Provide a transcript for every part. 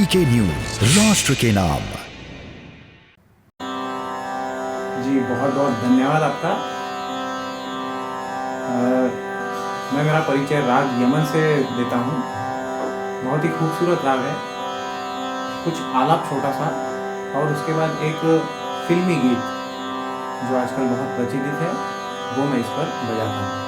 BK news, राष्ट्र के नाम। जी बहुत बहुत धन्यवाद आपका। मैं मेरा परिचय राग यमन से देता हूँ। बहुत ही खूबसूरत राग है, कुछ आलाप छोटा सा, और उसके बाद एक फिल्मी गीत जो आजकल बहुत प्रचलित है वो मैं इस पर बजाता हूँ।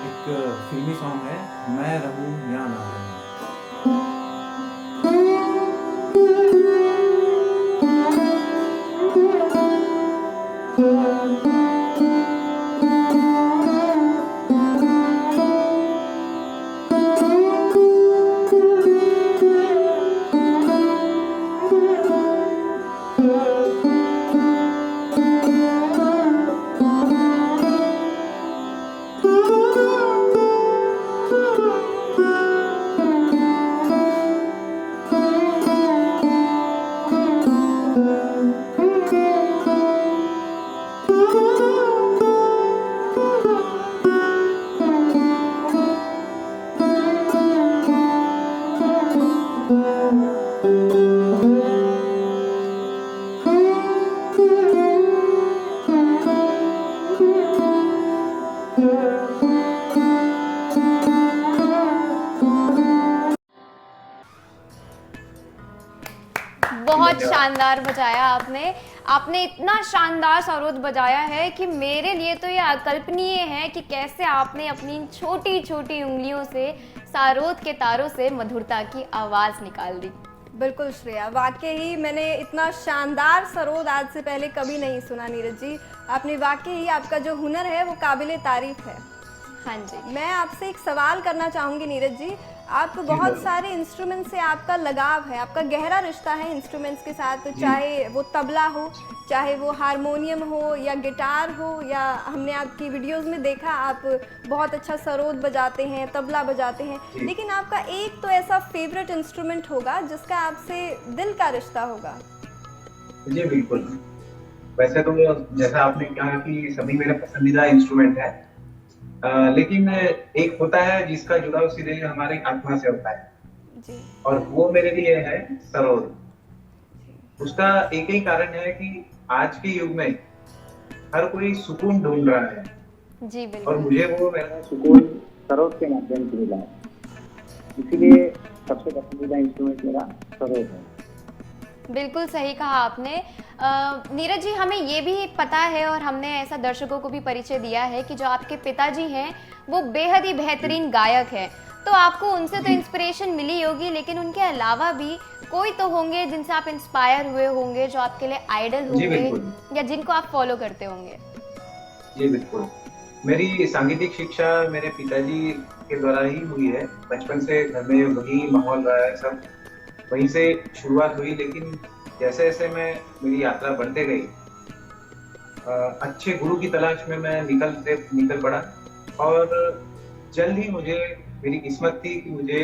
एक फिल्मी सॉन्ग है, मैं रहूं या ना रहूं। बहुत शानदार बजाया आपने। आपने इतना शानदार सरोद बजाया है कि मेरे लिए तो ये अकल्पनीय है कि कैसे आपने अपनी छोटी छोटी उंगलियों से सारोद के तारों से मधुरता की आवाज़ निकाल दी। बिल्कुल श्रेया, वाकई ही मैंने इतना शानदार सरोद आज से पहले कभी नहीं सुना। नीरज जी, आपने वाकई ही, आपका जो हुनर है वो काबिले तारीफ है। हाँ जी, मैं आपसे एक सवाल करना चाहूँगी नीरज जी। आप बहुत सारे इंस्ट्रूमेंट से आपका लगाव है, आपका गहरा रिश्ता है इंस्ट्रूमेंट्स के साथ, चाहे वो तबला हो, चाहे वो हारमोनियम हो या गिटार हो, या हमने आपकी वीडियोस में देखा आप बहुत अच्छा सरोद बजाते हैं, तबला बजाते हैं, लेकिन आपका एक तो ऐसा फेवरेट इंस्ट्रूमेंट होगा जिसका आपसे दिल का रिश्ता होगा। जी बिल्कुल। वैसे तो जैसा आपने कहा कि सभी मेरा पसंदीदा इंस्ट्रूमेंट है, लेकिन एक होता है जिसका जुड़ाव सीधे हमारे आत्मा से होता है जी। और वो मेरे लिए है सरोद। उसका एक ही कारण है कि आज के युग में हर कोई सुकून ढूंढ रहा है जी और बिल्कुल। मुझे वो मेरा सुकून सरोद के माध्यम से मिला है, इसीलिए सबसे पसंदीदा इंस्ट्रूमेंट मेरा सरोद है। बिल्कुल सही कहा आपने। नीरज जी, हमें ये भी पता है और हमने ऐसा दर्शकों को भी परिचय दिया है कि जो आपके पिताजी हैं वो बेहद ही बेहतरीन गायक हैं, तो आपको उनसे तो इंस्पिरेशन मिली होगी, लेकिन उनके अलावा भी कोई तो होंगे जिनसे आप इंस्पायर हुए होंगे, जो आपके लिए आइडल होंगे या जिनको आप फॉलो करते होंगे। जी बिल्कुल। मेरी सांगीतिक शिक्षा मेरे पिताजी के द्वारा ही हुई है। बचपन से घर में वही माहौल रहा है, सब वहीं से शुरुआत हुई, लेकिन जैसे जैसे मेरी यात्रा बढ़ते गई, अच्छे गुरु की तलाश में मैं निकल पड़ा और जल्द ही मेरी किस्मत थी कि मुझे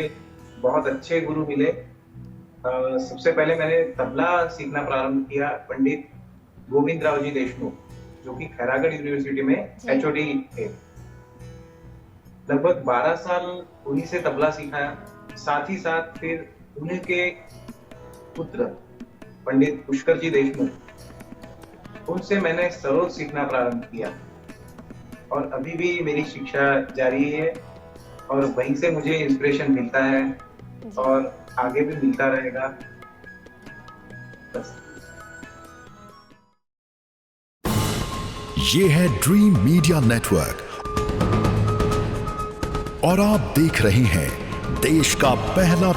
बहुत अच्छे गुरु मिले। सबसे पहले मैंने तबला सीखना प्रारंभ किया पंडित गोविंदराव जी देशमुख, जो कि खैरागढ़ यूनिवर्सिटी में एचओडी थे। लगभग 12 साल उन्हीं से तबला सीखा, साथ ही साथ फिर उन्हीं के पुत्र पंडित पुष्कर जी देशमुख, उनसे मैंने सरोद सीखना प्रारंभ किया और अभी भी मेरी शिक्षा जारी है और वहीं से मुझे इंस्पिरेशन मिलता है और आगे भी मिलता रहेगा। बस। ये है ड्रीम मीडिया नेटवर्क और आप देख रहे हैं देश का पहला